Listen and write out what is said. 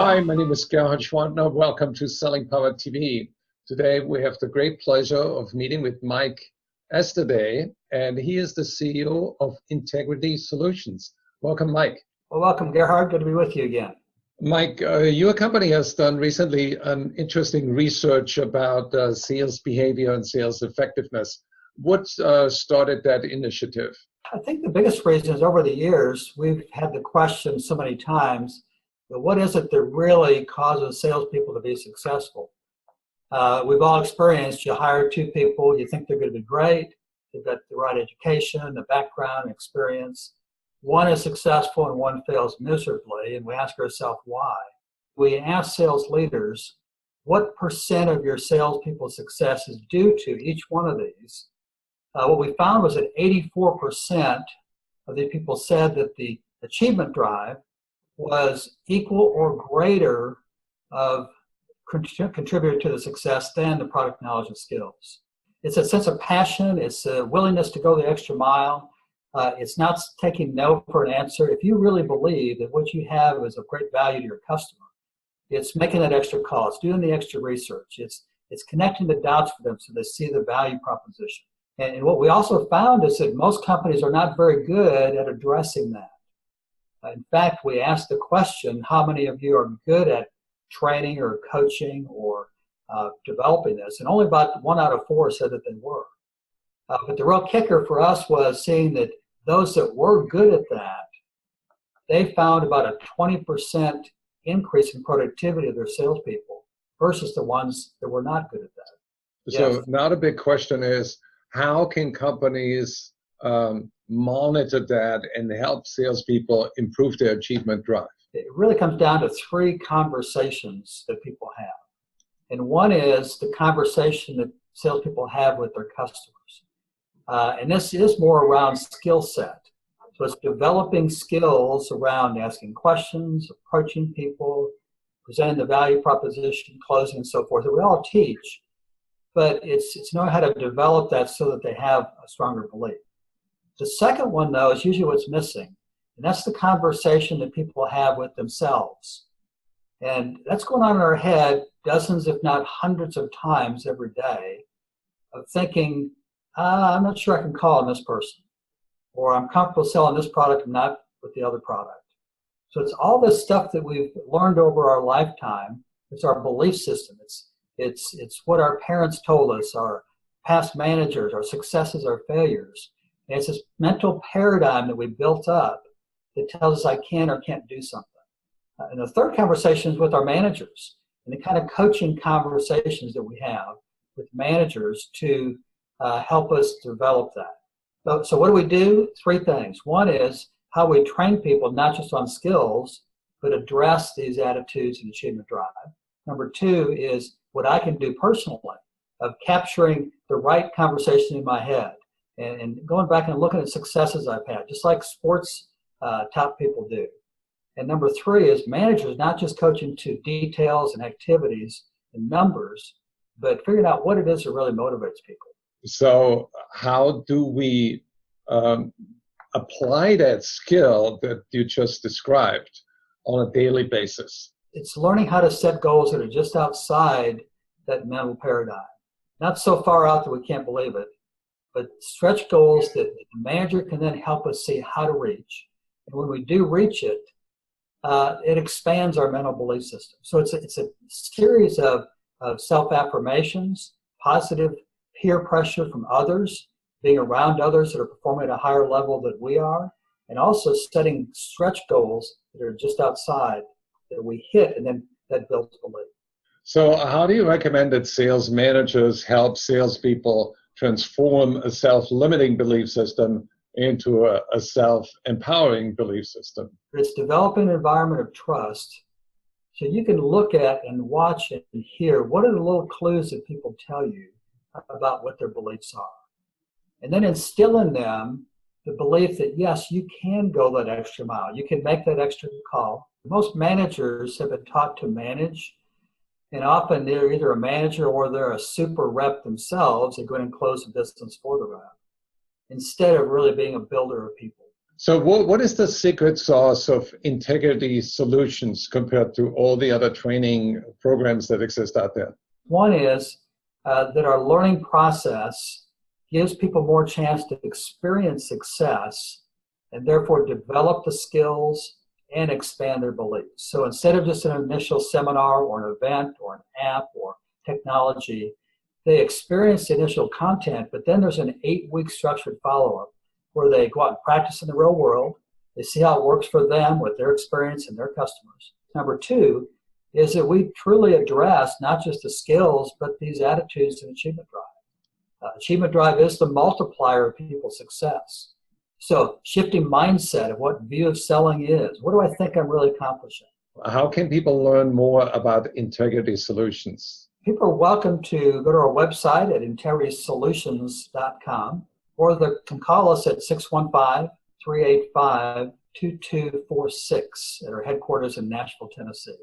Hi, my name is Gerhard Schwantner. Welcome to Selling Power TV. Today we have the great pleasure of meeting with Mike Esterday, and he is the CEO of Integrity Solutions. Welcome, Mike. Well, welcome, Gerhard. Good to be with you again. Mike, your company has done recently an interesting research about sales behavior and sales effectiveness. What started that initiative? I think the biggest reason is over the years, we've had the question so many times, what is it that really causes salespeople to be successful? We've all experienced, you hire two people, you think they're going to be great, they've got the right education, the background, experience. One is successful and one fails miserably, and we ask ourselves why. We ask sales leaders, what percent of your salespeople's success is due to each one of these? What we found was that 84% of the people said that the achievement drive was equal or greater of contributor to the success than the product knowledge and skills. It's a sense of passion. It's a willingness to go the extra mile. It's not taking no for an answer. If you really believe that what you have is of great value to your customer, it's making that extra call. It's doing the extra research. It's connecting the dots for them so they see the value proposition. And what we also found is that most companies are not very good at addressing that. In fact, we asked the question, how many of you are good at training or coaching or developing this? And only about 1 out of 4 said that they were. But the real kicker for us was seeing that those that were good at that, they found about a 20% increase in productivity of their salespeople versus the ones that were not good at that. So Yes. now the big question is, how can companies monitor that and help salespeople improve their achievement drive? It really comes down to 3 conversations that people have. And one is the conversation that salespeople have with their customers. And this is more around skill set. So it's developing skills around asking questions, approaching people, presenting the value proposition, closing, and so forth that we all teach. But it's knowing how to develop that so that they have a stronger belief. The second one, though, is usually what's missing. And that's the conversation that people have with themselves. And that's going on in our head dozens, if not hundreds of times every day of thinking, I'm not sure I can call on this person. Or I'm comfortable selling this product and not with the other product. So it's all this stuff that we've learned over our lifetime. It's our belief system. It's what our parents told us, our past managers, our successes, our failures. And it's this mental paradigm that we built up that tells us I can or can't do something. And the third conversation is with our managers and the kind of coaching conversations that we have with managers to help us develop that. So what do? 3 things. One is how we train people, not just on skills, but address these attitudes and achievement drive. Number 2 is what I can do personally of capturing the right conversation in my head and going back and looking at successes I've had, just like sports top people do. And number 3 is managers not just coaching to details and activities and numbers, but figuring out what it is that really motivates people. So how do we apply that skill that you just described on a daily basis? It's learning how to set goals that are just outside that mental paradigm. Not so far out that we can't believe it, but stretch goals that the manager can then help us see how to reach. And when we do reach it, it expands our mental belief system. So it's a series of self-affirmations, positive peer pressure from others, being around others that are performing at a higher level than we are, and also setting stretch goals that are just outside that we hit, and then that builds belief. So how do you recommend that sales managers help salespeople transform a self-limiting belief system into a self-empowering belief system? It's developing an environment of trust so you can look at and watch and hear what are the little clues that people tell you about what their beliefs are. And then instill in them the belief that, yes, you can go that extra mile. You can make that extra call. Most managers have been taught to manage, and often they're either a manager or they're a super rep themselves and go in and close the business for the rep, instead of really being a builder of people. So what is the secret sauce of integrity solutions compared to all the other training programs that exist out there? One is that our learning process gives people more chance to experience success and therefore develop the skills and expand their beliefs. So instead of just an initial seminar or an event or an app or technology, they experience the initial content, but then there's an 8-week structured follow-up where they go out and practice in the real world. They see how it works for them with their experience and their customers. Number 2 is that we truly address not just the skills, but these attitudes and achievement drive. Achievement drive is the multiplier of people's success. So shifting mindset of what view of selling is. What do I think I'm really accomplishing? How can people learn more about integrity solutions? People are welcome to go to our website at integritysolutions.com, or they can call us at 615-385-2246 at our headquarters in Nashville, Tennessee.